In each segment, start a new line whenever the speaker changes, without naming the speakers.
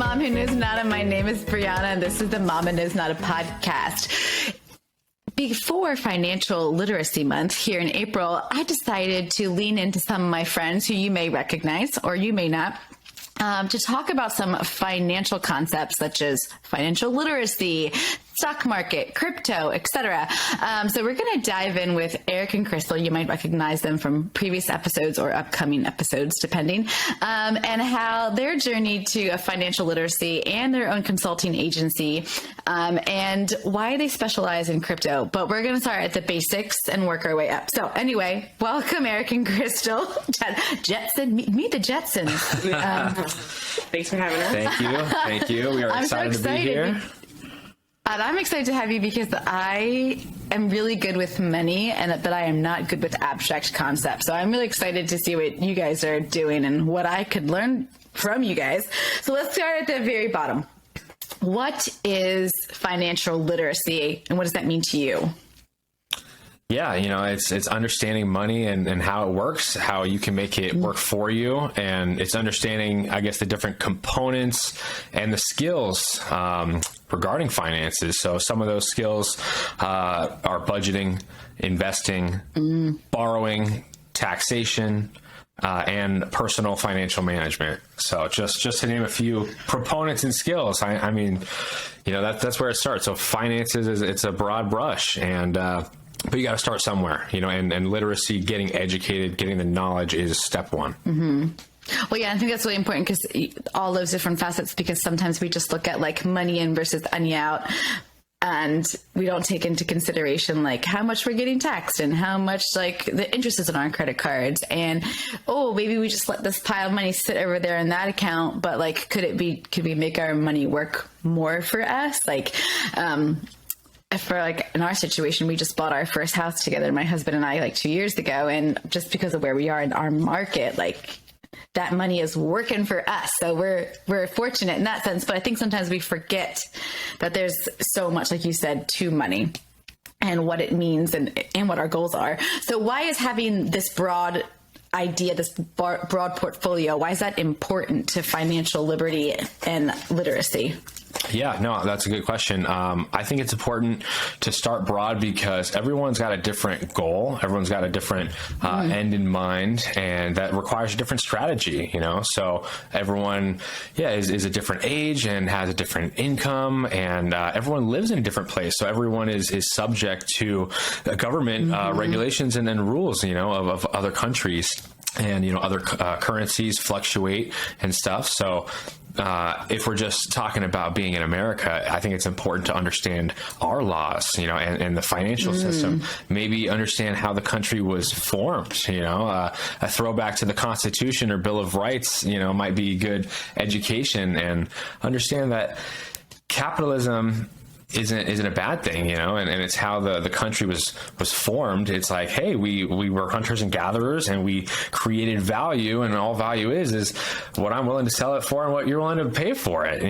Mom Who Knows Nada. My name is Brianna, and this is the Mama Knows Nada podcast. Before Financial Literacy Month here in April, I decided to lean into some of my friends who you may recognize or you may not, to talk about some financial concepts such as financial literacy, stock market, crypto, etc. So we're going to dive in with Eric and Crystal. You might recognize them from previous episodes or upcoming episodes, depending, and how their journey to financial literacy and their own consulting agency, and why they specialize in crypto. But we're going to start at the basics and work our way up. So anyway, welcome, Eric and Crystal. Jetson, meet the Jetsons.
Thanks for having us.
Thank you. We are excited to be here.
And I'm excited to have you because I am really good with money, but I am not good with abstract concepts. So I'm really excited to see what you guys are doing and what I could learn from you guys. So let's start at the very bottom. What is financial literacy and what does that mean to you?
Yeah, it's understanding money and how it works, how you can make it work for you. And it's understanding, I guess, the different components and the skills regarding finances. So some of those skills are budgeting, investing, borrowing, taxation, and personal financial management. So just to name a few proponents and skills, I mean, that's where it starts. So finances it's a broad brush, and but you got to start somewhere, and literacy, getting educated, getting the knowledge is step one.
Mm-hmm. Well, yeah, I think that's really important because all those different facets, because sometimes we just look at like money in versus money out, and we don't take into consideration like how much we're getting taxed and how much like the interest is on our credit cards. And, maybe we just let this pile of money sit over there in that account, but like, could we make our money work more for us? Like, for like in our situation, we just bought our first house together, my husband and I, like 2 years ago. And just because of where we are in our market, like that money is working for us. So we're fortunate in that sense. But I think sometimes we forget that there's so much, like you said, to money and what it means and what our goals are. So why is having this broad idea, this broad portfolio, why is that important to financial liberty and literacy?
Yeah, no, that's a good question. I think it's important to start broad because everyone's got a different goal. Everyone's got a different end in mind, and that requires a different strategy, So everyone, is a different age and has a different income, and everyone lives in a different place. So everyone is subject to government regulations and then rules, of other countries. And, other currencies fluctuate and stuff. So if we're just talking about being in America, I think it's important to understand our laws, and the financial system, maybe understand how the country was formed, a throwback to the Constitution or Bill of Rights, might be good education, and understand that capitalism isn't a bad thing, and it's how the country was formed. It's like, hey, we were hunters and gatherers, and we created value, and all value is what I'm willing to sell it for and what you're willing to pay for it,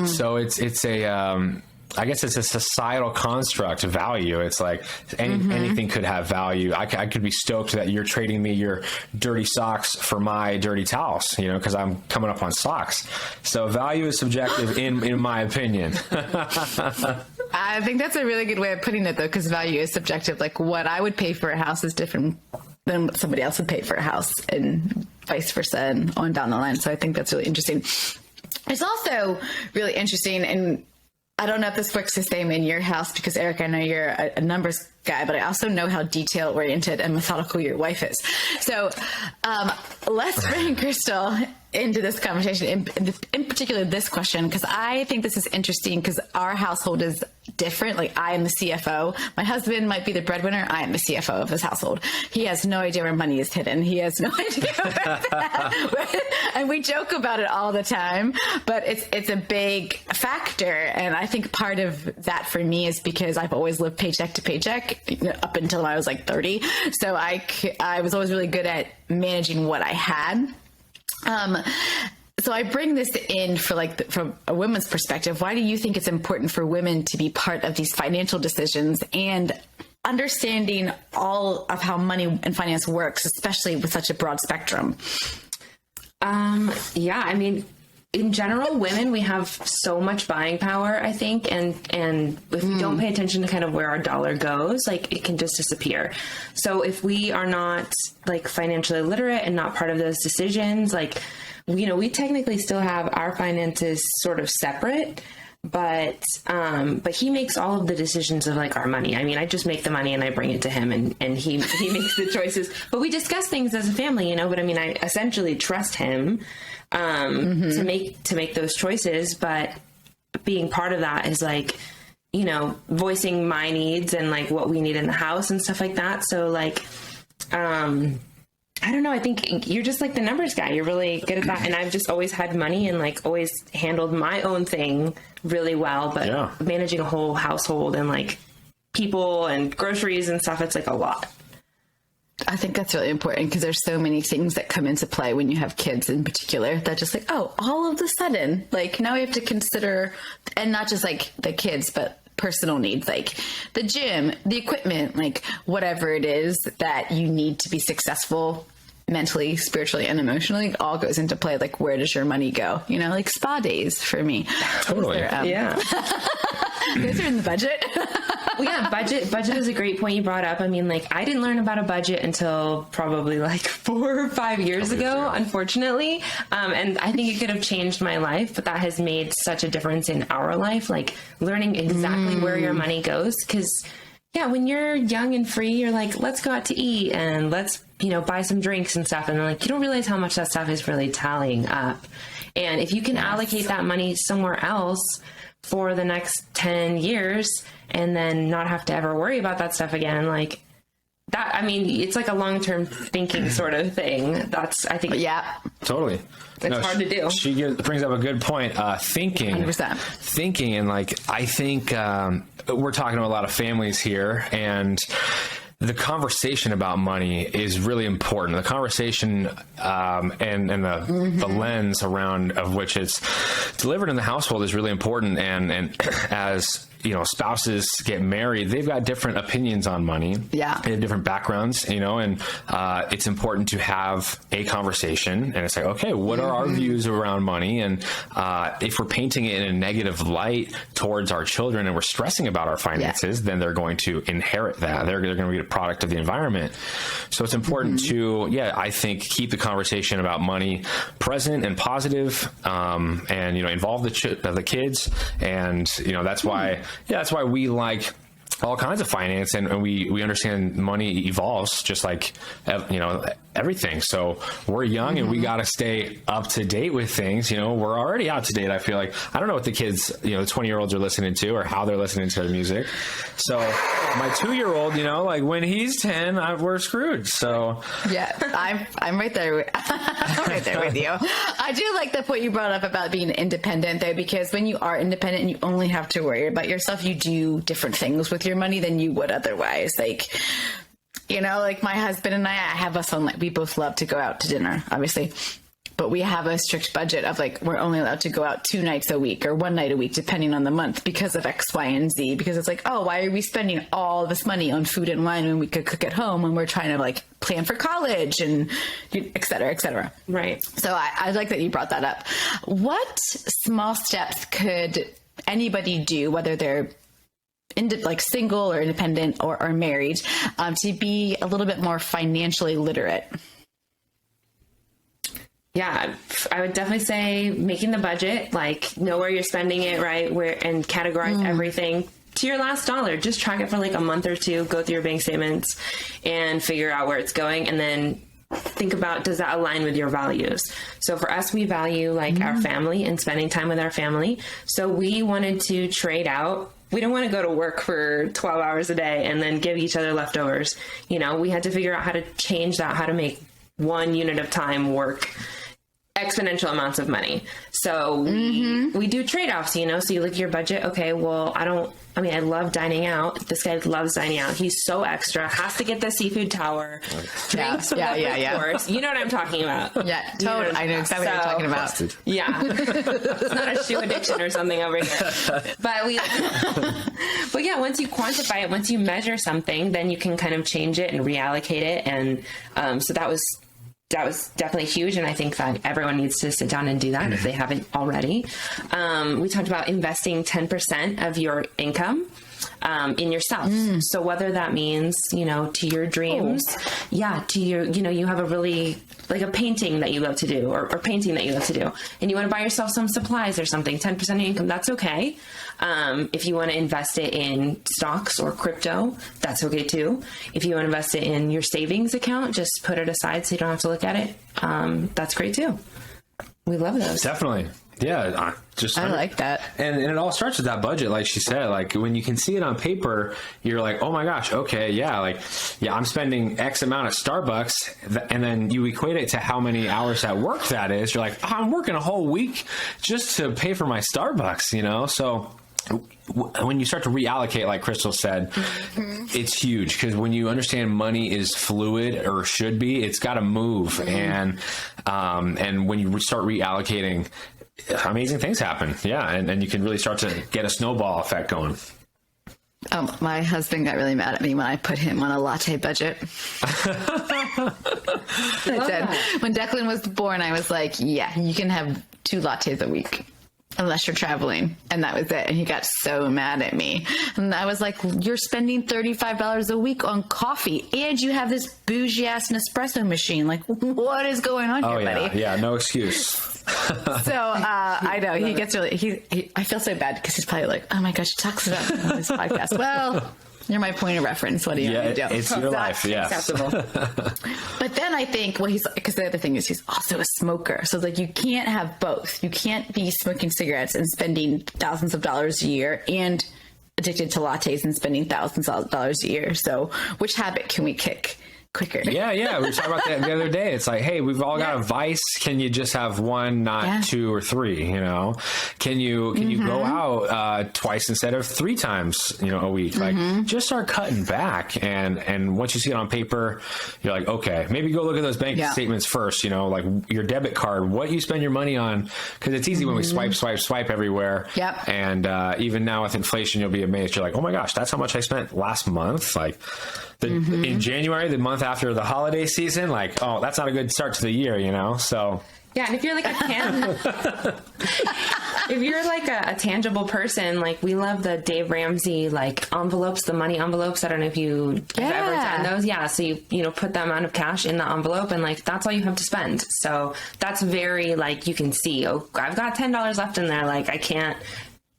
So it's a I guess it's a societal construct of value. It's like anything could have value. I could be stoked that you're trading me your dirty socks for my dirty towels, because I'm coming up on socks. So value is subjective in my opinion.
I think that's a really good way of putting it, though, because value is subjective. Like what I would pay for a house is different than what somebody else would pay for a house, and vice versa, and on down the line. So I think that's really interesting. It's also really interesting, and I don't know if this works the same in your house because, Eric, I know you're a numbers guy, but I also know how detail-oriented and methodical your wife is. So let's bring Crystal into this conversation, in particular this question, because I think this is interesting because our household is different. Like, I am the CFO. My husband might be the breadwinner. I am the CFO of his household. He has no idea where money is hidden. He has no idea where it's at. And we joke about it all the time, but it's a big factor. And I think part of that for me is because I've always lived paycheck to paycheck up until I was like 30. So I was always really good at managing what I had. So I bring this in from a woman's perspective. Why do you think it's important for women to be part of these financial decisions and understanding all of how money and finance works, especially with such a broad spectrum?
Yeah, I mean, in general, women, we have so much buying power, I think. And if we don't pay attention to kind of where our dollar goes, like it can just disappear. So if we are not like financially literate and not part of those decisions, like, you know, we technically still have our finances sort of separate, but he makes all of the decisions of like our money. I mean, I just make the money and I bring it to him and he makes the choices, but we discuss things as a family, you know, but I mean, I essentially trust him to make those choices, but being part of that is like, you know, voicing my needs and like what we need in the house and stuff like that. So like, I don't know. I think you're just like the numbers guy. You're really good at that. And I've just always had money and like always handled my own thing really well, but managing a whole household and like people and groceries and stuff, it's like a lot.
I think that's really important because there's so many things that come into play when you have kids in particular that just like, oh, all of a sudden, like now we have to consider, and not just like the kids, but personal needs, like the gym, the equipment, like whatever it is that you need to be successful mentally, spiritually, and emotionally, all goes into play. Like, where does your money go? You know, like spa days for me.
Totally.
Yeah.
Those are in the budget.
Well, yeah, budget is a great point you brought up. I mean, like, I didn't learn about a budget until probably like 4 or 5 years ago, unfortunately. And I think it could have changed my life, but that has made such a difference in our life, like learning exactly where your money goes. Because, yeah, when you're young and free, you're like, let's go out to eat and let's, you know, buy some drinks and stuff. And like, you don't realize how much that stuff is really tallying up. And if you can allocate that money somewhere else for the next 10 years and then not have to ever worry about that stuff again, like that, I mean, it's like a long-term thinking sort of thing. That's, I think.
Yeah,
totally.
It's hard to do.
She brings up a good point. Thinking,
100%.
Thinking. And like, I think, we're talking to a lot of families here, and the conversation about money is really important. The conversation and the lens around of which it's delivered in the household is really important. And as you know, spouses get married, they've got different opinions on money.
Yeah.
They have different backgrounds, you know, and it's important to have a conversation. And it's like, okay, what are our views around money? And if we're painting it in a negative light towards our children and we're stressing about our finances, then they're going to inherit that. They're going to be a product of the environment. So it's important to, I think, keep the conversation about money present and positive, and, you know, involve the kids. And, you know, that's why, that's why we like all kinds of finance, and we understand money evolves just like, you know, everything. So we're young and we got to stay up to date with things. You know, we're already up to date. I feel like, I don't know what the kids, you know, the 20-year-olds are listening to or how they're listening to the music. So my 2-year-old, you know, like when he's 10, we're screwed. So
yeah, I'm right there. I'm right there with you. I do like the point you brought up about being independent though, because when you are independent and you only have to worry about yourself, you do different things with your money than you would otherwise. Like, you know, like my husband and I have us on, like, we both love to go out to dinner, obviously, but we have a strict budget of like, we're only allowed to go out 2 nights a week or 1 night a week, depending on the month, because of X, Y, and Z, because it's like, oh, why are we spending all this money on food and wine when we could cook at home when we're trying to like plan for college and et cetera, et cetera.
Right.
So I like that you brought that up. What small steps could anybody do, whether they're like single or independent or married, to be a little bit more financially literate?
Yeah, I would definitely say making the budget, like know where you're spending it, right? And categorize everything to your last dollar. Just track it for like a month or 2, go through your bank statements and figure out where it's going. And then think about, does that align with your values? So for us, we value like our family and spending time with our family. So we wanted to trade out. We don't want to go to work for 12 hours a day and then give each other leftovers. You know, we had to figure out how to change that, how to make 1 unit of time work exponential amounts of money. So we do trade-offs, you know, so you look at your budget. Okay, well, I love dining out. This guy loves dining out. He's so extra, has to get the seafood tower. Drinks, of course. You know what I'm talking about.
Yeah, totally. I know exactly what you're talking about.
Yeah. It's not a shoe addiction or something over here. But yeah, once you quantify it, once you measure something, then you can kind of change it and reallocate it. And so that was that was definitely huge. And I think that everyone needs to sit down and do that if they haven't already. We talked about investing 10% of your income in yourself. So whether that means, to your dreams, to your, you have a really, like a painting that you love to do or painting that you love to do, and you want to buy yourself some supplies or something, 10% of your income, that's okay. If you want to invest it in stocks or crypto, that's okay too. If you want to invest it in your savings account, just put it aside so you don't have to look at it. That's great too. We love those.
Definitely. Yeah,
I like that.
And it all starts with that budget, like she said. Like when you can see it on paper, you're like, oh my gosh, okay, I'm spending X amount at Starbucks, and then you equate it to how many hours at work that is. You're like, I'm working a whole week just to pay for my Starbucks, So when you start to reallocate, like Crystal said, it's huge, because when you understand money is fluid, or should be, it's got to move, and when you start reallocating, amazing things happen. Yeah. And you can really start to get a snowball effect going.
My husband got really mad at me when I put him on a latte budget. I said, when Declan was born, I was like, yeah, you can have 2 lattes a week unless you're traveling. And that was it. And he got so mad at me. And I was like, you're spending $35 a week on coffee, and you have this bougie ass Nespresso machine. Like, what is going on here, buddy?
Yeah, no excuse.
So I know he gets really, I feel so bad, because he's probably like, oh my gosh, he talks about me on this podcast. Well, you're my point of reference. What do you want to do?
It's your life. Yeah.
But then I think, because the other thing is he's also a smoker. So like, you can't have both. You can't be smoking cigarettes and spending thousands of dollars a year, and addicted to lattes and spending thousands of dollars a year. So which habit can we kick quicker?
Yeah. We were talking about that the other day. It's like, hey, we've all got a vice. Can you just have one, not 2 or 3? Can you go out twice instead of 3 times, a week? Like, just start cutting back. And once you see it on paper, you're like, okay, maybe go look at those bank statements first. Like your debit card, what you spend your money on, because it's easy when we swipe everywhere.
Yep.
And even now with inflation, you'll be amazed. You're like, oh my gosh, that's how much I spent last month. Like, in January, the month after the holiday season, like, oh, that's not a good start to the year, So
yeah, and if you're like a tangible person, like we love the Dave Ramsey envelopes, the money envelopes. I don't know if you have ever done those. Yeah, so you put the amount of cash in the envelope, and that's all you have to spend. So that's very you can see, oh, I've got $10 left in there. Like I can't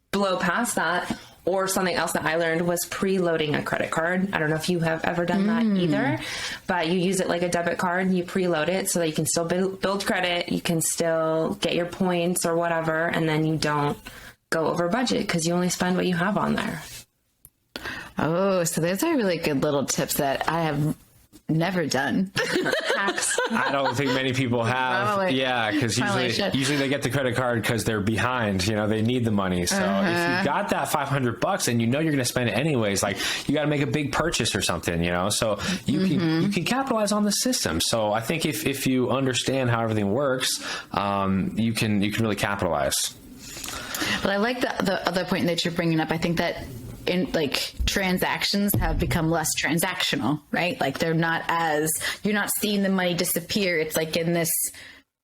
blow past that. Or something else that I learned was preloading a credit card. I don't know if you have ever done that either, but you use it like a debit card and you preload it so that you can still build credit. You can still get your points or whatever, and then you don't go over budget because you only spend what you have on there.
Oh, so those are really good little tips that I have never done.
I don't think many people have.
Probably.
Yeah, because usually they get the credit card because they're behind. They need the money. So if you got that $500 and you're going to spend it anyways, like you got to make a big purchase or something. So you can capitalize on the system. So I think if you understand how everything works, you can really capitalize.
But I like the other point that you're bringing up. I think that transactions have become less transactional, right? Like you're not seeing the money disappear. It's like in this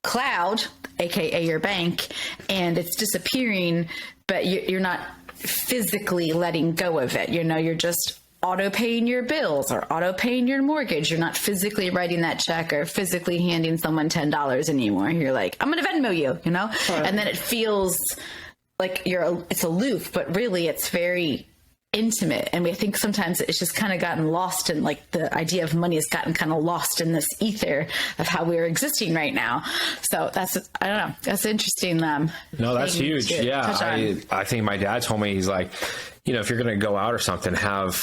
cloud, AKA your bank, and it's disappearing, but you're not physically letting go of it. You're just auto paying your bills or auto paying your mortgage. You're not physically writing that check or physically handing someone $10 anymore. You're like, I'm going to Venmo you, and then it feels like it's aloof, but really it's very intimate. And we think sometimes it's just kind of gotten lost in the idea of money has gotten kind of lost in this ether of how we're existing right now. So I don't know. That's interesting.
No, that's huge. Yeah. I think my dad told me, he's like, if you're going to go out or something, have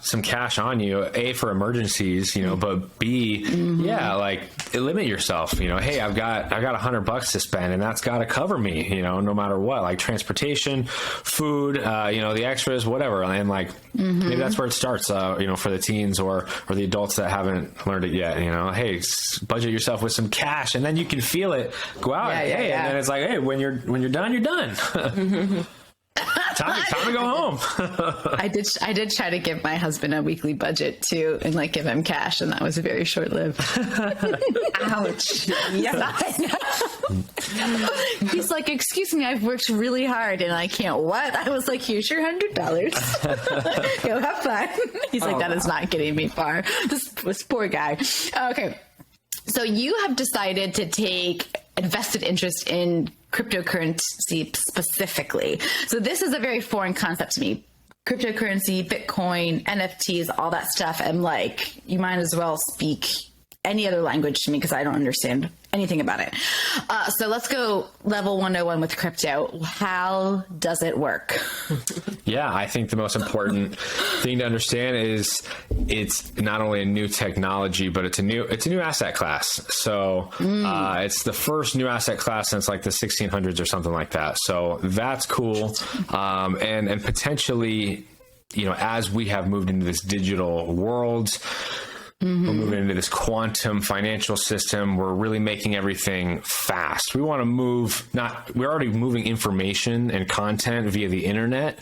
some cash on you, A, for emergencies, but B, limit yourself, hey, I've got $100 to spend, and that's got to cover me, no matter what, like transportation, food, the extras, whatever. And maybe that's where it starts, for the teens or the adults that haven't learned it yet, hey, budget yourself with some cash, and then you can feel it go out. And then it's like, hey, when you're done, you're done. time to go home.
I did try to give my husband a weekly budget too, and like give him cash, and that was very short lived.
Ouch.
Yeah. He's like, excuse me, I've worked really hard and I can't what? I was like, here's your $100. Go have fun. He's like, that is not getting me far. This poor guy. Okay. So you have decided to take a vested interest in cryptocurrency specifically. So this is a very foreign concept to me. Cryptocurrency, Bitcoin, NFTs, all that stuff. I'm like, you might as well speak any other language to me because I don't understand anything about it. So let's go level 101 with crypto. How does it work?
Yeah, I think the most important thing to understand is it's not only a new technology, but it's a new asset class. So it's the first new asset class since like the 1600s or something like that. So that's cool. And potentially, as we have moved into this digital world, we're moving into this quantum financial system. We're really making everything fast. We want to we're already moving information and content via the internet,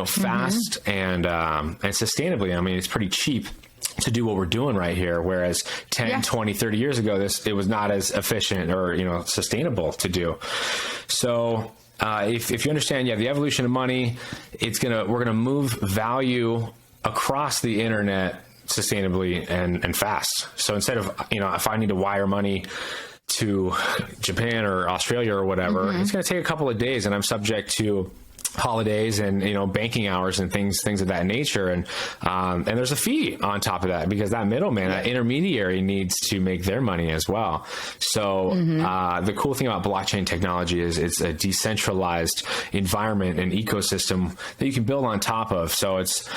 fast and sustainably. I mean, it's pretty cheap to do what we're doing right here. Whereas 10, 20, 30 years ago, it was not as efficient or, sustainable to do. So, if you understand, the evolution of money, we're going to move value across the internet sustainably and fast. So instead of, if I need to wire money to Japan or Australia or whatever, it's going to take a couple of days and I'm subject to holidays and, banking hours and things of that nature. And there's a fee on top of that because that middleman, that intermediary needs to make their money as well. So the cool thing about blockchain technology is it's a decentralized environment and ecosystem that you can build on top of. So it's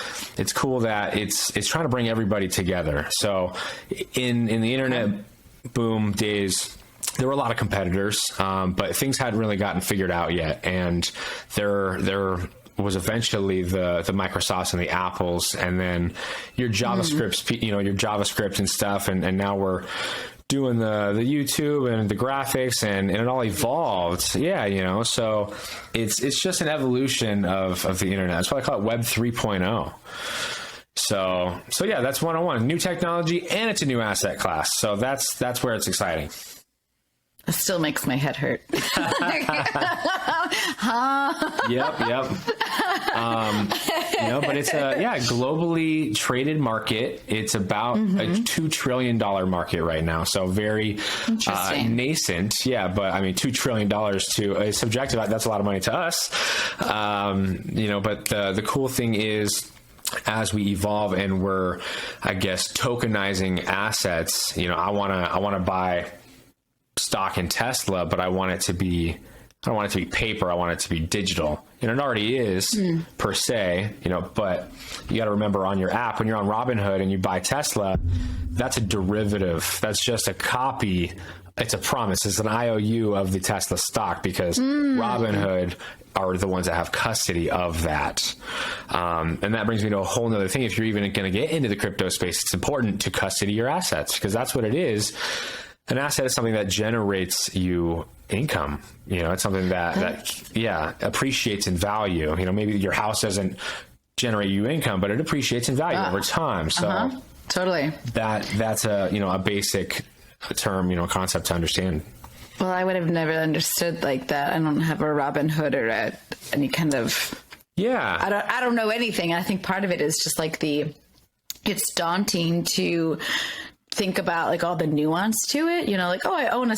cool that it's trying to bring everybody together. So in the internet boom days, there were a lot of competitors, but things hadn't really gotten figured out yet. And there was eventually the Microsofts and the Apples, and then your JavaScript, your JavaScript and stuff. And now we're doing the YouTube and the graphics, and it all evolved. Yeah, so it's just an evolution of the internet. That's why I call it Web 3.0. So yeah, that's 101. New technology, and it's a new asset class. So that's where it's exciting.
It still makes my head hurt.
Yep. But it's a globally traded market. It's about a $2 trillion market right now. So very nascent. Yeah. But I mean, $2 trillion to subjective, that's a lot of money to us. But the cool thing is, as we evolve and we're, I guess, tokenizing assets, I want to buy stock in Tesla, but I don't want it to be paper. I want it to be digital. It already is per se, but you got to remember on your app, when you're on Robinhood and you buy Tesla, that's a derivative. That's just a copy. It's a promise. It's an IOU of the Tesla stock because Robinhood are the ones that have custody of that. And that brings me to a whole nother thing. If you're even going to get into the crypto space, it's important to custody your assets because that's what it is. An asset is something that generates you income. It's something that appreciates in value. Maybe your house doesn't generate you income, but it appreciates in value over time. So
totally.
That's a basic term, concept to understand.
Well, I would have never understood like that. I don't have a Robinhood or any kind of.
Yeah.
I don't know anything. I think part of it is just like it's daunting to think about like all the nuance to it, like, oh, I own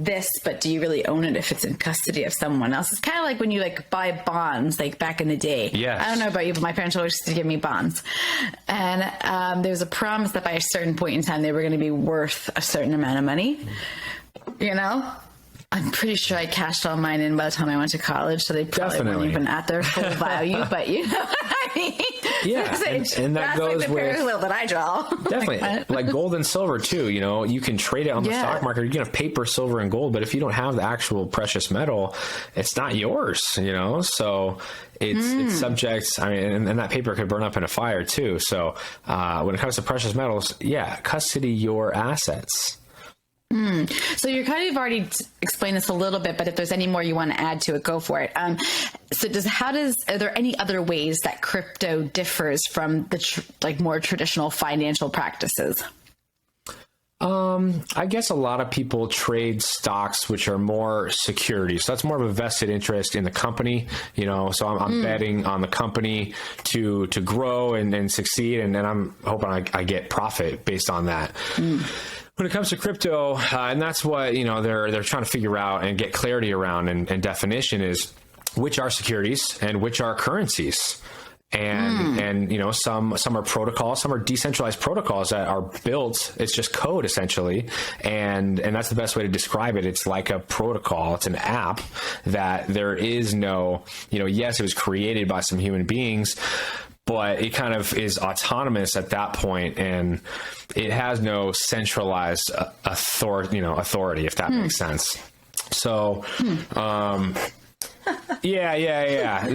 this, but do you really own it if it's in custody of someone else? It's kind of like when you like buy bonds, like back in the day.
Yes.
I don't know about you, but my parents always used to give me bonds. And there was a promise that by a certain point in time, they were going to be worth a certain amount of money, I'm pretty sure I cashed all mine in by the time I went to college, so they probably weren't even at their full value, but you know what I mean?
Yeah, and that goes
like the
with
parallel that I draw.
Definitely, like gold and silver too. You can trade it on the stock market. You can have paper, silver, and gold, but if you don't have the actual precious metal, it's not yours. So it's subject. I mean, and that paper could burn up in a fire too. So when it comes to precious metals, custody your assets.
So you're kind of already explained this a little bit, but if there's any more you want to add to it, go for it. Are there any other ways that crypto differs from the more traditional financial practices?
I guess a lot of people trade stocks, which are more securities. So that's more of a vested interest in the company, so I'm betting on the company to grow and succeed. And then I'm hoping I get profit based on that. When it comes to crypto, and that's what, they're trying to figure out and get clarity around and definition is which are securities and which are currencies. And some are protocols, some are decentralized protocols that are built. It's just code essentially. And that's the best way to describe it. It's like a protocol. It's an app that there is no, yes, it was created by some human beings, but it kind of is autonomous at that point, and it has no centralized authority, if that makes sense. So, yeah.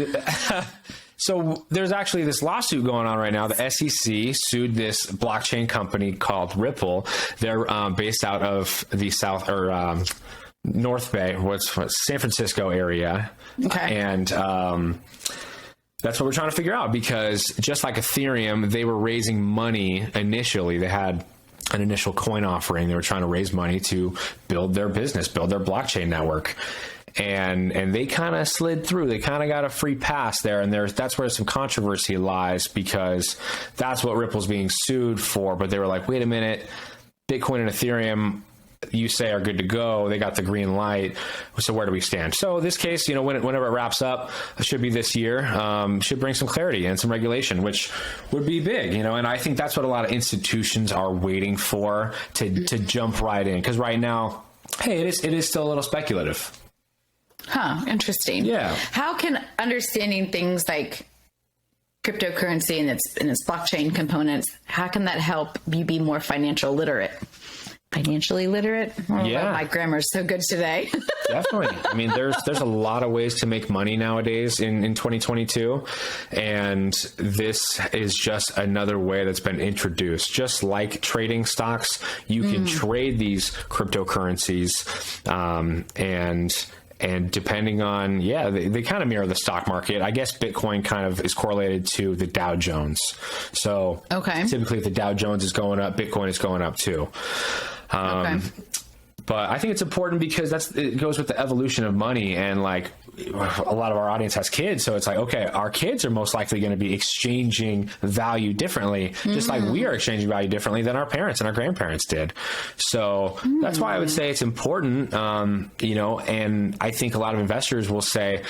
So there's actually this lawsuit going on right now. The SEC sued this blockchain company called Ripple. They're based out of the North Bay, what's San Francisco area.
Okay.
And that's what we're trying to figure out, because just like Ethereum, they were raising money initially. They had an initial coin offering. They were trying to raise money to build their business, build their blockchain network. And they kind of slid through. They kind of got a free pass there. And that's where some controversy lies, because that's what Ripple's being sued for. But they were like, wait a minute, Bitcoin and Ethereum, you say are good to go. They got the green light. So where do we stand? So this case, whenever it wraps up, it should be this year, should bring some clarity and some regulation, which would be big, and I think that's what a lot of institutions are waiting for to jump right in. Because right now, hey, it is still a little speculative.
Huh. Interesting.
Yeah.
How can understanding things like cryptocurrency and its blockchain components, how can that help you be more financially literate?
Yeah.
My grammar's so good today.
Definitely. I mean, there's a lot of ways to make money nowadays in 2022. And this is just another way that's been introduced. Just like trading stocks, you can trade these cryptocurrencies, and depending on, they kind of mirror the stock market. I guess Bitcoin kind of is correlated to the Dow Jones. So typically if the Dow Jones is going up, Bitcoin is going up too. But I think it's important because it goes with the evolution of money, and like a lot of our audience has kids. So it's like, okay, our kids are most likely going to be exchanging value differently, just like we are exchanging value differently than our parents and our grandparents did. So that's why I would say it's important, and I think a lot of investors will say,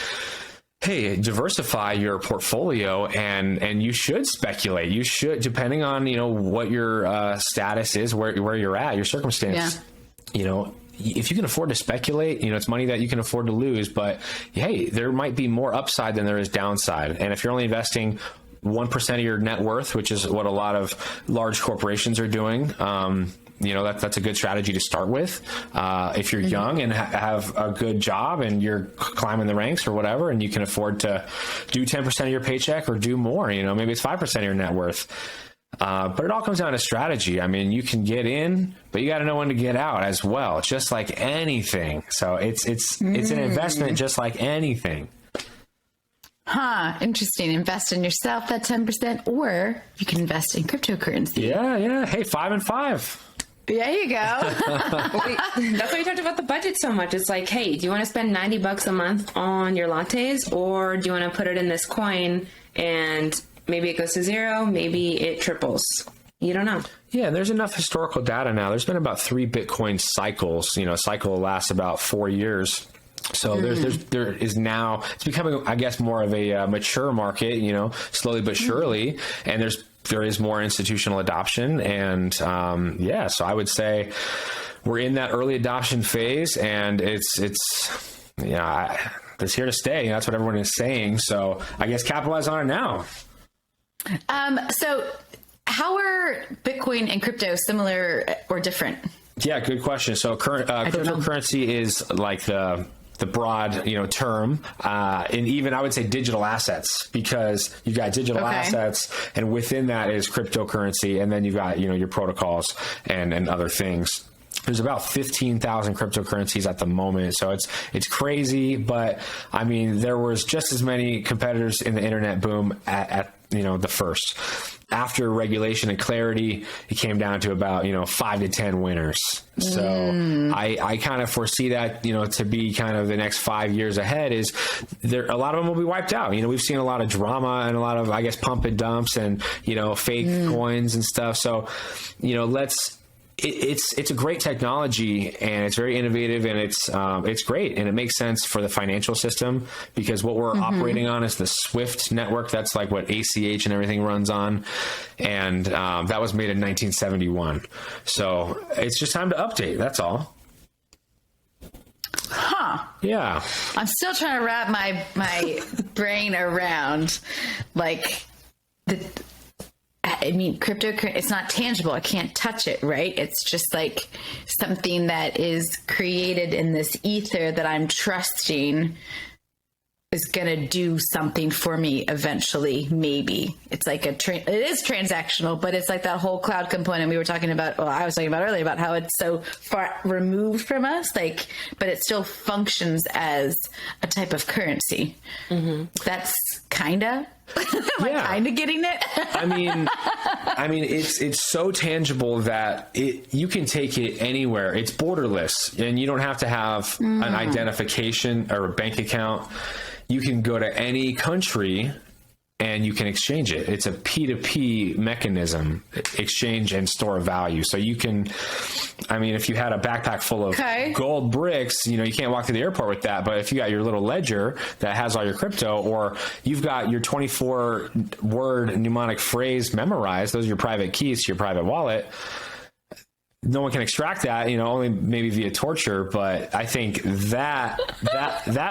hey, diversify your portfolio, and you should speculate. You should, depending on, what your status is, where you're at, your circumstance, if you can afford to speculate, it's money that you can afford to lose, but hey, there might be more upside than there is downside. And if you're only investing 1% of your net worth, which is what a lot of large corporations are doing, that's a good strategy to start with. If you're young and have a good job and you're climbing the ranks or whatever, and you can afford to do 10% of your paycheck or do more, maybe it's 5% of your net worth. But it all comes down to strategy. I mean, you can get in, but you got to know when to get out as well. It's just like anything. So it's an investment just like anything.
Huh. Interesting. Invest in yourself, that 10%, or you can invest in cryptocurrency.
Yeah. Hey, 5 and 5.
There you go.
That's why we talked about the budget so much. It's like, hey, do you want to spend $90 a month on your lattes, or do you want to put it in this coin and maybe it goes to zero, maybe it triples? You don't know.
Yeah, there's enough historical data now. There's been about 3 Bitcoin cycles. A cycle lasts about 4 years. So there is now, it's becoming, I guess, more of a mature market, slowly but surely. And there is more institutional adoption. And so I would say we're in that early adoption phase, and it's here to stay. That's what everyone is saying. So I guess capitalize on it now.
So how are Bitcoin and crypto similar or different?
Yeah, good question. So cryptocurrency is like the broad, term, and even I would say digital assets, because you've got digital assets, and within that is cryptocurrency, and then you've got, your protocols and other things. There's about 15,000 cryptocurrencies at the moment. So it's crazy, but I mean, there was just as many competitors in the internet boom at the first. After regulation and clarity, it came down to about, 5 to 10 winners. So I kind of foresee that, to be kind of the next 5 years ahead is there, a lot of them will be wiped out. We've seen a lot of drama and a lot of, I guess, pump and dumps and, fake coins and stuff. So, it's a great technology and it's very innovative and it's great and it makes sense for the financial system because what we're operating on is the SWIFT network. That's like what ACH and everything runs on. And that was made in 1971. So it's just time to update. That's all.
Huh.
Yeah.
I'm still trying to wrap my brain around cryptocurrency, it's not tangible. I can't touch it, right? It's just like something that is created in this ether that I'm trusting is going to do something for me eventually, maybe. It's like it is transactional, but it's like that whole cloud component we were talking about, I was talking about earlier about how it's so far removed from us, but it still functions as a type of currency. That's kinda... Am I kind of getting it? I
mean, it's so tangible that you can take it anywhere. It's borderless, and you don't have to have an identification or a bank account. You can go to any country and you can exchange it. It's a P2P mechanism, exchange and store of value. So you can, if you had a backpack full of gold bricks, you can't walk to the airport with that. But if you got your little ledger that has all your crypto, or you've got your 24-word mnemonic phrase memorized, those are your private keys to your private wallet. No one can extract that, only maybe via torture. But I think that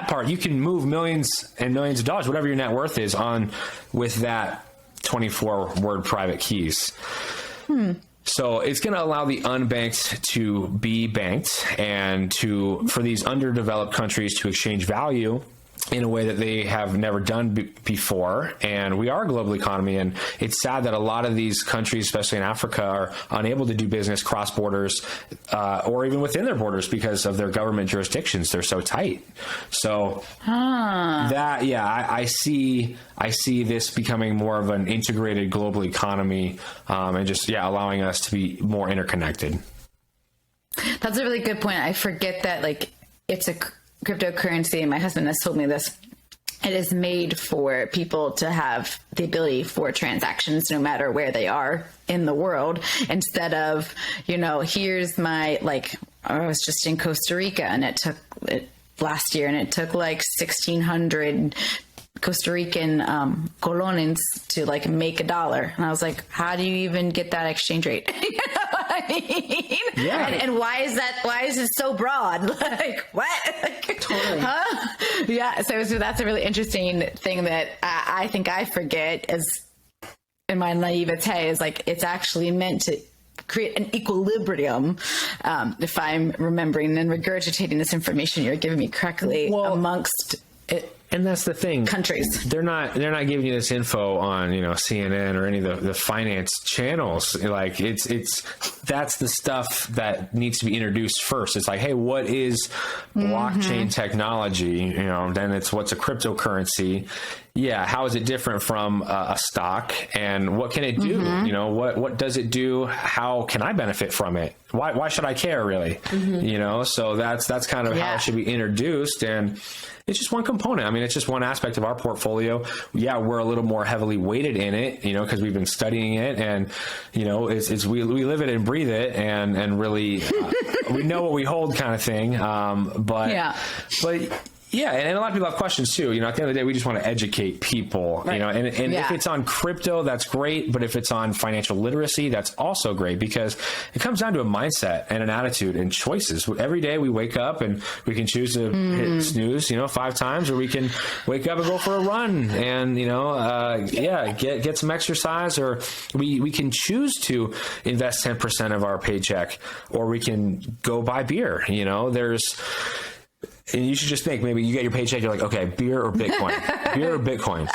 part, you can move millions and millions of dollars, whatever your net worth is, on with that 24-word private keys. So it's going to allow the unbanked to be banked and for these underdeveloped countries to exchange value in a way that they have never done before. And we are a global economy. And it's sad that a lot of these countries, especially in Africa, are unable to do business cross borders or even within their borders because of their government jurisdictions. They're so tight. So I see this becoming more of an integrated global economy and just, allowing us to be more interconnected.
That's a really good point. I forget that it's a cryptocurrency, and my husband has told me this. It is made for people to have the ability for transactions no matter where they are in the world, instead of, here's my, I was just in Costa Rica and it took last year and it took 1,600 Costa Rican colones to make $1. And I was like, how do you even get that exchange rate? You know what I mean?
Yeah.
And why is it so broad? What? Totally. Huh? Yeah. So that's a really interesting thing that I think I forget as in my naivete is it's actually meant to create an equilibrium, if I'm remembering and regurgitating this information you're giving me correctly, amongst it.
And that's the thing.
Countries.
They're not giving you this info on, CNN or any of the finance channels. That's the stuff that needs to be introduced first. It's hey, what is blockchain technology? Then it's what's a cryptocurrency? Yeah. How is it different from a stock, and what can it do? What does it do? How can I benefit from it? Why should I care really? So that's kind of how it should be introduced. And it's just one component. It's just one aspect of our portfolio. Yeah, we're a little more heavily weighted in it, because we've been studying it, and we live it and breathe it, and really we know what we hold, kind of thing. Yeah, and a lot of people have questions too. At the end of the day, we just want to educate people. Right. And if it's on crypto, that's great. But if it's on financial literacy, that's also great, because it comes down to a mindset and an attitude and choices. Every day we wake up and we can choose to hit snooze, 5 times, or we can wake up and go for a run and get some exercise, or we can choose to invest 10% of our paycheck, or we can go buy beer. And you should just think, maybe you get your paycheck, you're like, okay, beer or Bitcoin? Beer or Bitcoin?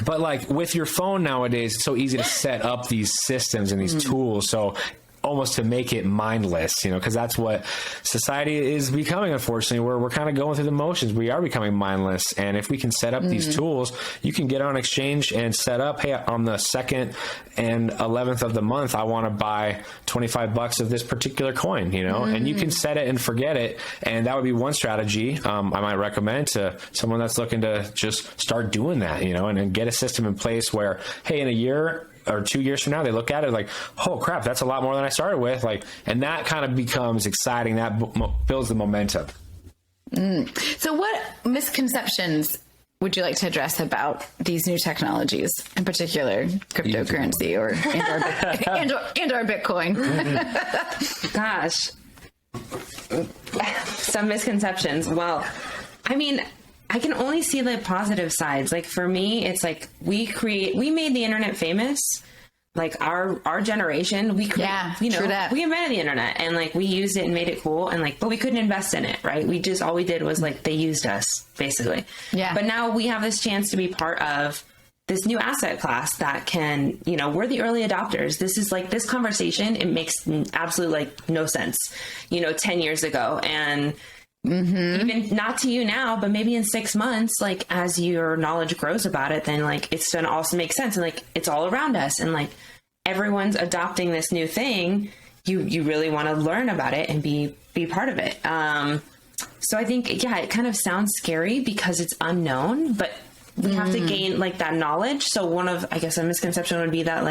But with your phone nowadays, it's so easy to set up these systems and these tools. So almost to make it mindless, because that's what society is becoming, unfortunately, where we're kind of going through the motions. We are becoming mindless. And if we can set up these tools, you can get on exchange and set up, hey, on the 2nd and 11th of the month, I want to buy $25 of this particular coin, and you can set it and forget it. And that would be one strategy I might recommend to someone that's looking to just start doing that, and then get a system in place where, hey, in a year or 2 years from now, they look at it like, oh crap, that's a lot more than I started with. And that kind of becomes exciting. That builds the momentum.
So what misconceptions would you like to address about these new technologies, in particular cryptocurrency and or Bitcoin?
Gosh, some misconceptions. Well, I mean, I can only see the positive sides. Like for me, it's like we made the internet famous. Like our generation, we invented the internet and like we used it and made it cool and but we couldn't invest in it, right? All we did was they used us basically. Yeah. But now we have this chance to be part of this new asset class that can, we're the early adopters. This is this conversation, it makes absolutely no sense, 10 years ago. And even not to you now, but maybe in 6 months, as your knowledge grows about it, then it's going to also make sense. And it's all around us. And everyone's adopting this new thing. You really want to learn about it and be part of it. So I think, it kind of sounds scary because it's unknown, but we have to gain that knowledge. So one of, I guess, a misconception would be that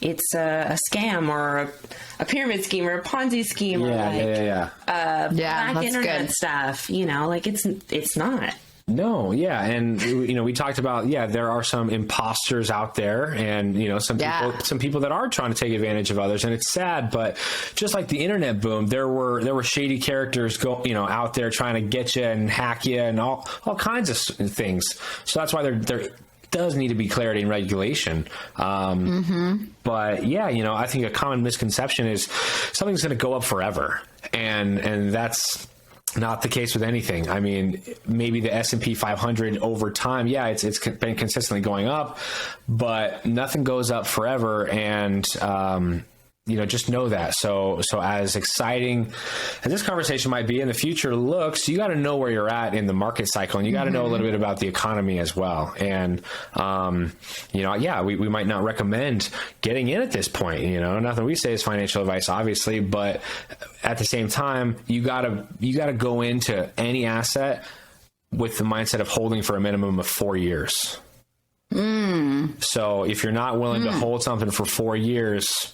it's a scam or a pyramid scheme or a Ponzi scheme or black internet stuff. It's not.
No, yeah, and we talked about there are some imposters out there, and some people that are trying to take advantage of others, and it's sad, but just like the internet boom, there were shady characters out there trying to get you and hack you and all kinds of things. So that's why there does need to be clarity and regulation. But I think a common misconception is something's going to go up forever, and that's not the case with anything. I mean, maybe the S&P 500 over time, it's been consistently going up, but nothing goes up forever. And, just know that. So as exciting as this conversation might be in the future looks, you got to know where you're at in the market cycle, and you got to know a little bit about the economy as well. And, we might not recommend getting in at this point, nothing we say is financial advice, obviously, but at the same time, you gotta go into any asset with the mindset of holding for a minimum of 4 years. So if you're not willing to hold something for 4 years,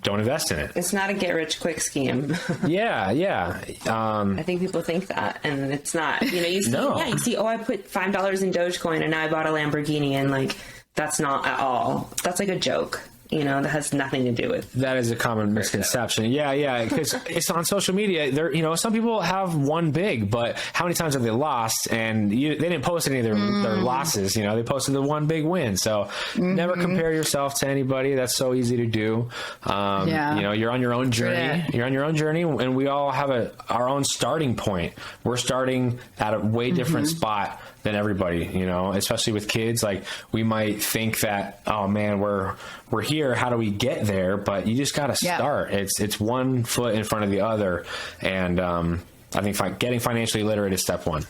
don't invest in it.
It's not a get rich quick scheme. I think people think that, and it's not. You see, I put $5 in Dogecoin and now I bought a Lamborghini, and that's not at all. That's a joke. That has nothing to do with.
That is a common misconception. Yeah, because it's on social media. There, some people have won big, but how many times have they lost? And they didn't post any of their losses. They posted the one big win. So never compare yourself to anybody. That's so easy to do. You're on your own journey. You're on your own journey, and we all have our own starting point. We're starting at a way different spot than everybody, especially with kids. We might think that, oh man, we're here. How do we get there? But you just got to start. It's one foot in front of the other. And I think getting financially literate is step one.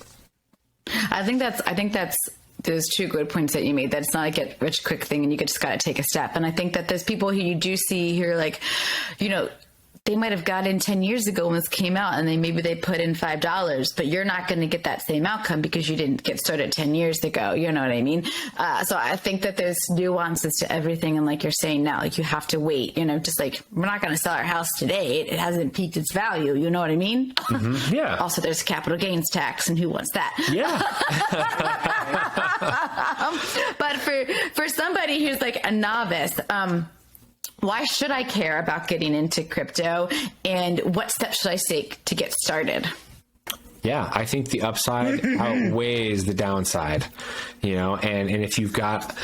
I think that's those two good points that you made, that it's not a get rich quick thing and you just got to take a step. And I think that there's people who you do see here, they might have got in 10 years ago when this came out, and maybe they put in $5, but you're not going to get that same outcome because you didn't get started 10 years ago. You know what I mean? So I think that there's nuances to everything. And like you're saying now, you have to wait, just we're not going to sell our house today. It hasn't peaked its value. You know what I mean?
Yeah.
Also, there's capital gains tax, and who wants that?
Yeah.
But for somebody who's a novice, why should I care about getting into crypto, and what steps should I take to get started?
Yeah, I think the upside outweighs the downside, and if you've got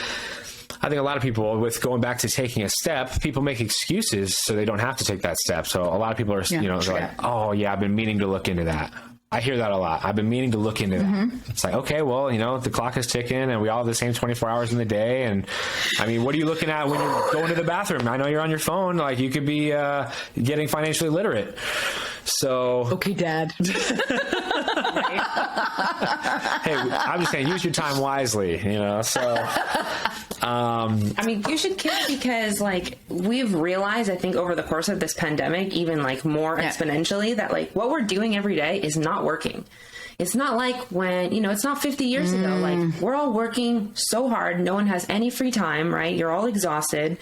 I think a lot of people, with going back to taking a step, people make excuses so they don't have to take that step. So a lot of people are, they're like, oh yeah, I've been meaning to look into that. I hear that a lot. I've been meaning to look into that. It's like, okay, well, the clock is ticking and we all have the same 24 hours in the day. And I mean, what are you looking at when you're going to the bathroom? I know you're on your phone. Like, you could be getting financially literate. So.
Okay, Dad.
Hey, I'm just saying, use your time wisely, so.
I mean, you should care, because like we've realized, I think over the course of this pandemic, even like more exponentially, that like what we're doing every day is not working. It's not like when, it's not 50 years ago. Like, we're all working so hard. No one has any free time, right? You're all exhausted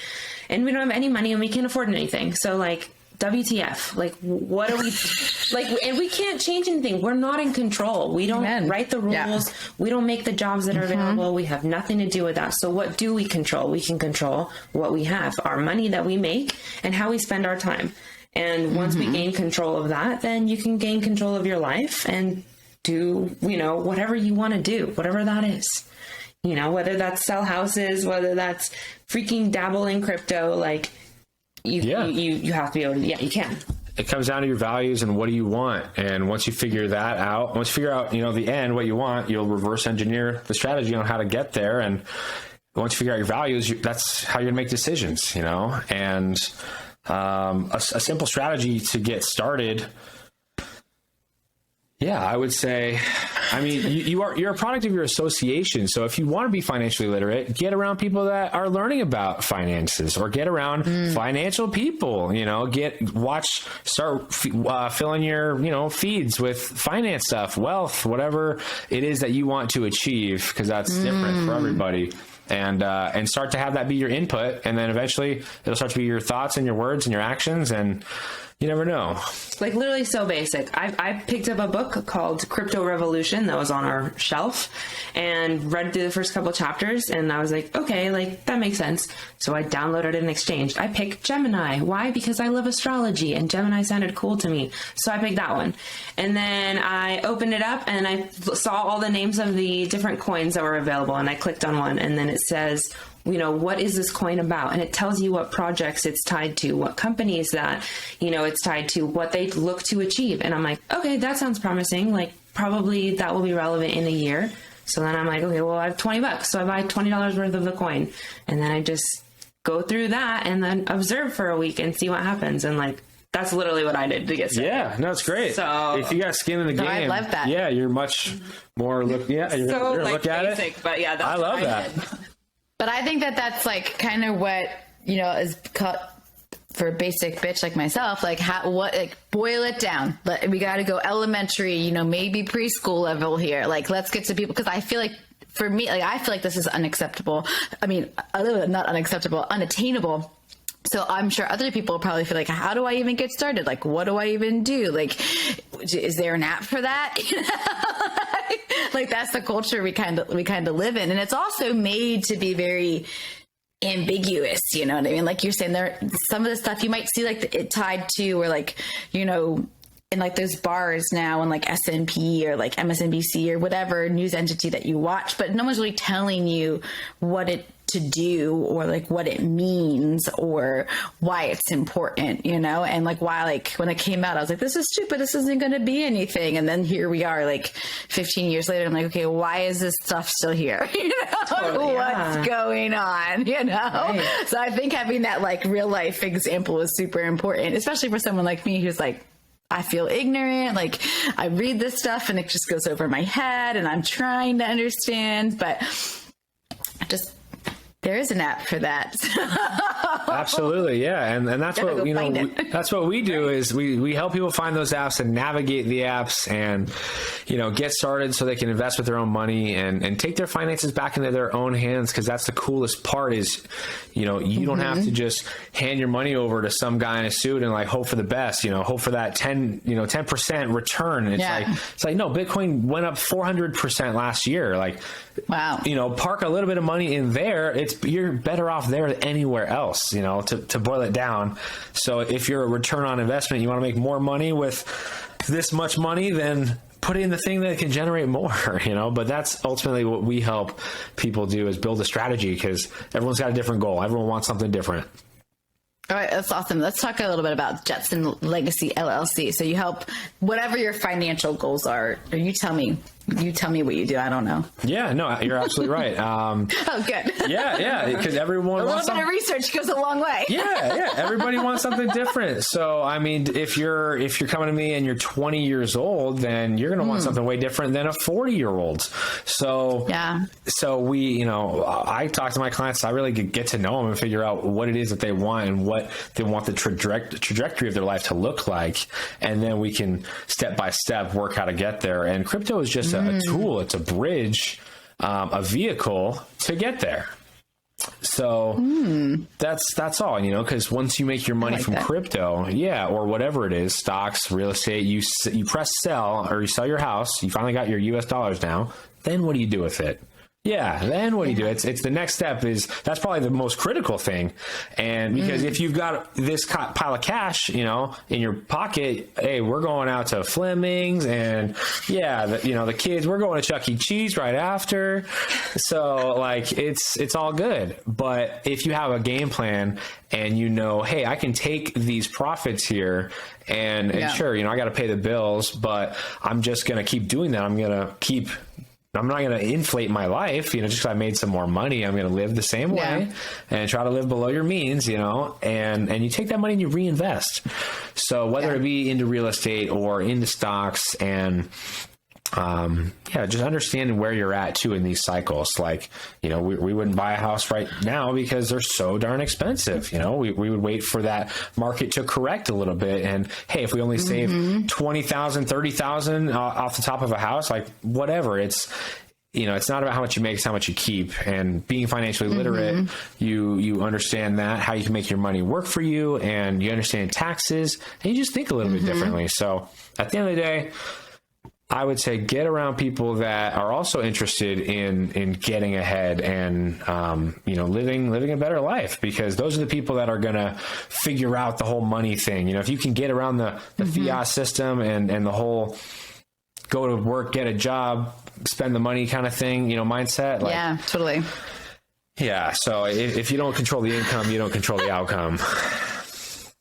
and we don't have any money and we can't afford anything. So like, WTF, like, what are we like? And we can't change anything. We're not in control. We don't write the rules. Yeah. We don't make the jobs that are available. We have nothing to do with that. So what do we control? We can control what we have, our money that we make, and how we spend our time. And once we gain control of that, then you can gain control of your life and do, whatever you want to do, whatever that is. Whether that's sell houses, whether that's freaking dabble in crypto, like, you have to be able to, you can.
It comes down to your values and what do you want. And once you figure that out, the end, what you want, you'll reverse engineer the strategy on how to get there. And once you figure out your values, that's how you're gonna make decisions, and a simple strategy to get started. Yeah, I would say, you're a product of your association. So if you want to be financially literate, get around people that are learning about finances, or get around financial people, start filling your, feeds with finance stuff, wealth, whatever it is that you want to achieve, because that's different for everybody. And start to have that be your input. And then eventually it'll start to be your thoughts and your words and your actions. And you never know.
Like, literally so basic. I picked up a book called Crypto Revolution that was on our shelf and read through the first couple chapters, and I was like, okay, like, that makes sense. So I downloaded and exchanged. I picked Gemini. Why? Because I love astrology and Gemini sounded cool to me. So I picked that one. And then I opened it up and I saw all the names of the different coins that were available, and I clicked on one, and then it says, what is this coin about? And it tells you what projects it's tied to, what companies that, it's tied to, what they look to achieve. And I'm like, okay, that sounds promising. Like, probably that will be relevant in a year. So then I'm like, okay, well, I have $20. So I buy $20 worth of the coin. And then I just go through that and then observe for a week and see what happens. And like, that's literally what I did to get started.
Yeah, no, it's great. So if you got skin in the game,
I love that.
Yeah, you're much more you're gonna look at
basic,
it.
But yeah,
I love that.
But I think that's like kind of what, is cut for a basic bitch like myself, like boil it down. We got to go elementary, maybe preschool level here. Like, let's get to people. Cause I feel like for me, like, I feel like this is unacceptable. I mean, a little bit, not unacceptable, unattainable. So I'm sure other people probably feel like, how do I even get started? Like, what do I even do? Like, is there an app for that? Like, that's the culture we kind of live in. And it's also made to be very ambiguous. You know what I mean? Like you're saying, there, some of the stuff you might see like it tied to, or like, in like those bars now and like S&P or like MSNBC or whatever news entity that you watch, but no one's really telling you what it to do or like what it means or why it's important, and like why, like when it came out, I was like, this is stupid. This isn't going to be anything. And then here we are like 15 years later. I'm like, okay, why is this stuff still here? Totally, what's going on, Right. So I think having that like real life example is super important, especially for someone like me who's like, I feel ignorant. Like I read this stuff and it just goes over my head and I'm trying to understand, but there is an app for that.
Absolutely. Yeah. And that's what, that's what we do is we help people find those apps and navigate the apps and, get started so they can invest with their own money and take their finances back into their own hands. Cause that's the coolest part is, you don't have to just hand your money over to some guy in a suit and like hope for the best, hope for that 10% return. And it's like, no, Bitcoin went up 400% last year. Like, wow, park a little bit of money in there. You're better off there than anywhere else, to boil it down. So if you're a return on investment, you want to make more money with this much money, then put it in the thing that can generate more, but that's ultimately what we help people do, is build a strategy, because everyone's got a different goal. Everyone wants something different.
All right, that's awesome. Let's talk a little bit about Jetson Legacy LLC. So you help whatever your financial goals are, or you tell me what you do. I don't know.
Yeah, no, you're absolutely right.
Oh, good.
Yeah, because everyone
a
wants
little bit of research goes a long way.
Yeah, everybody wants something different. So, I mean, if you're coming to me and you're 20 years old, then you're going to want something way different than a 40-year-old. So,
yeah.
So we, I talk to my clients. I really get to know them and figure out what it is that they want and what they want the trajectory of their life to look like, and then we can step by step work how to get there. And crypto is just a tool. It's a bridge, a vehicle to get there. So that's all, because once you make your money from crypto, or whatever it is, stocks, real estate, you press sell, or you sell your house, you finally got your US dollars now, then what do you do with it? Yeah, then what do you do? It's the next step that's probably the most critical thing. And because if you've got this pile of cash, in your pocket, hey, we're going out to Fleming's, and the kids, we're going to Chuck E. Cheese right after. So it's all good. But if you have a game plan and hey, I can take these profits here and sure, I got to pay the bills, but I'm just going to keep doing that. I'm not going to inflate my life, just because I made some more money. I'm going to live the same way and try to live below your means, and you take that money and you reinvest. So whether it be into real estate or into stocks, and just understanding where you're at too in these cycles. We wouldn't buy a house right now because they're so darn expensive. We would wait for that market to correct a little bit. And hey, if we only save 20,000, 30,000 off the top of a house, whatever, it's not about how much you make, it's how much you keep. And being financially literate, you understand that, how you can make your money work for you, and you understand taxes, and you just think a little bit differently. So at the end of the day, I would say get around people that are also interested in getting ahead and, living a better life, because those are the people that are going to figure out the whole money thing. If you can get around the fiat system and the whole go to work, get a job, spend the money kind of thing, mindset.
Yeah, totally.
Yeah. So if you don't control the income, you don't control the outcome.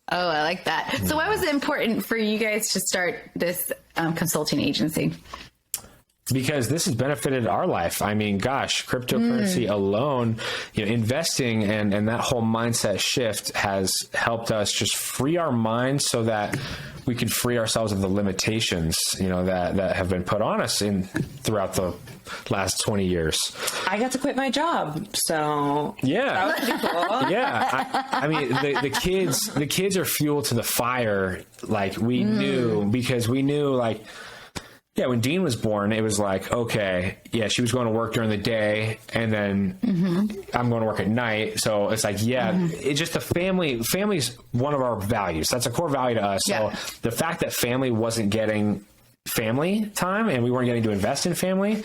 Oh, I like that. So why was it important for you guys to start this consulting agency?
Because this has benefited our life. I mean, gosh, cryptocurrency alone, investing and that whole mindset shift has helped us just free our minds so that we can free ourselves of the limitations, that have been put on us throughout the last 20 years.
I got to quit my job, so
that
was pretty cool.
I mean, the kids are fuel to the fire. We knew, because we knew when Dean was born, it was okay, she was going to work during the day, and then I'm going to work at night. So it's it's just the family's one of our values. That's a core value to us. So the fact that family wasn't getting family time and we weren't getting to invest in family,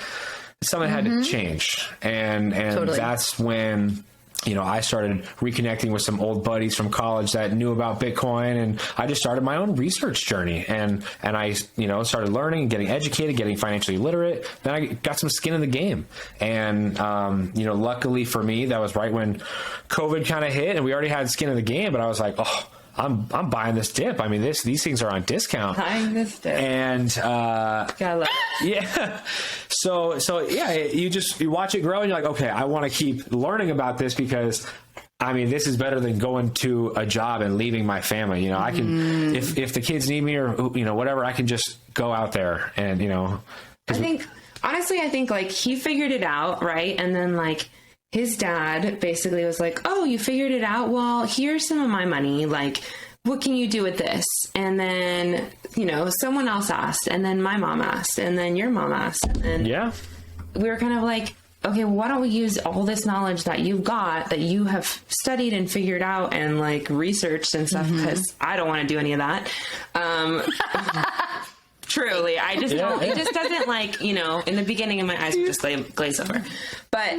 something had to change. And totally. That's when, I started reconnecting with some old buddies from college that knew about Bitcoin, and I just started my own research journey, and I, started learning, getting educated, getting financially literate. Then I got some skin in the game. And, luckily for me, that was right when COVID kind of hit, and we already had skin in the game, but I was like, oh, I'm buying this dip. I mean, these things are on discount.
Buying this dip.
And, you watch it grow and you're like, okay, I want to keep learning about this, because I mean, this is better than going to a job and leaving my family. I can, if the kids need me or, whatever, I can just go out there and,
I think he figured it out. Right. And then his dad basically was like, oh, you figured it out? Well, here's some of my money. What can you do with this? And then, someone else asked, and then my mom asked, and then your mom asked. And then we were kind of okay, well, why don't we use all this knowledge that you've got, that you have studied and figured out and researched and stuff, because I don't want to do any of that. Truly, I just don't, it just doesn't in the beginning of my eyes would just glaze over. But,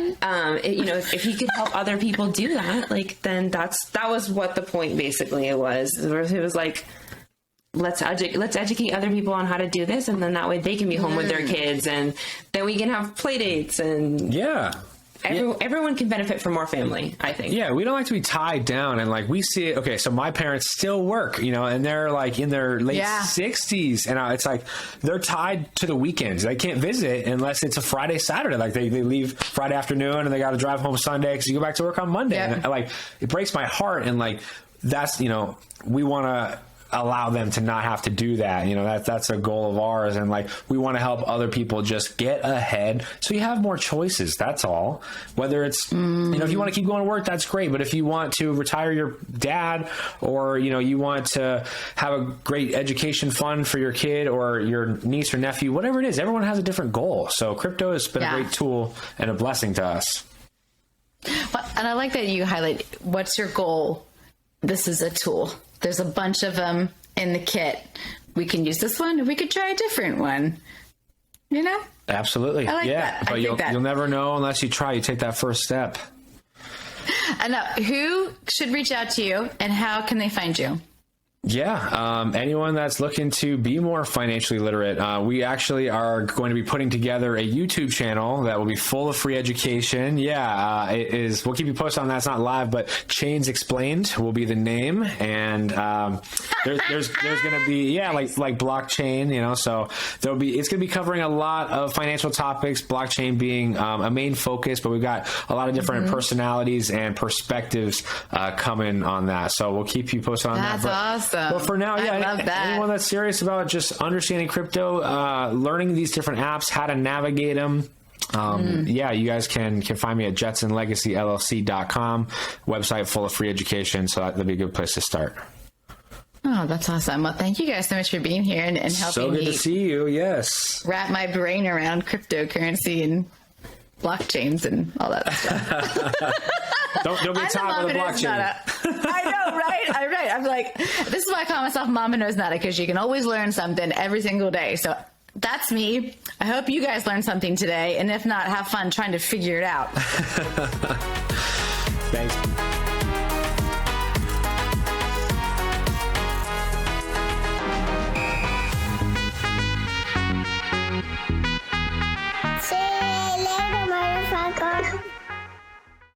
if he could help other people do that, then that was what the point basically it was. It was let's educate other people on how to do this, and then that way they can be home with their kids, and then we can have play dates, and everyone can benefit from more family, I think.
Yeah, we don't like to be tied down, and like we see it. Okay, so my parents still work, and they're like in their late 60s, and it's like they're tied to the weekends. They can't visit unless it's a Friday, Saturday. Like they leave Friday afternoon and they got to drive home Sunday because you go back to work on Monday. And like it breaks my heart, and like that's we want to allow them to not have to do that. That's a goal of ours. And like, we want to help other people just get ahead. So you have more choices. That's all. Whether it's, if you want to keep going to work, that's great. But if you want to retire your dad, or, you want to have a great education fund for your kid or your niece or nephew, whatever it is, everyone has a different goal. So crypto has been a great tool and a blessing to us.
Well, and I like that you highlight, what's your goal? This is a tool. There's a bunch of them in the kit. We can use this one. We could try a different one.
Absolutely.
I like that.
But you'll never know unless you try. You take that first step.
And who should reach out to you, and how can they find you?
Yeah, anyone that's looking to be more financially literate, we actually are going to be putting together a YouTube channel that will be full of free education. It is. We'll keep you posted on that. It's not live, but Chains Explained will be the name, and there's going to be like blockchain. So it's going to be covering a lot of financial topics. Blockchain being a main focus, but we've got a lot of different personalities and perspectives coming on that. So we'll keep you posted on that.
That's awesome.
Well, for now,
I love that.
Anyone that's serious about just understanding crypto, learning these different apps, how to navigate them, you guys can find me at JetsonLegacyLLC.com, website full of free education. So that'd be a good place to start.
Oh, that's awesome. Well, thank you guys so much for being here and helping me.
So good to see you. Yes.
Wrap my brain around cryptocurrency and blockchains and all that stuff.
Don't be top of the blockchain.
I know, right? I'm like, this is why I call myself Mama Knows Nada, because you can always learn something every single day. So that's me. I hope you guys learned something today. And if not, have fun trying to figure it out.
Thanks.
See you later, motherfucker.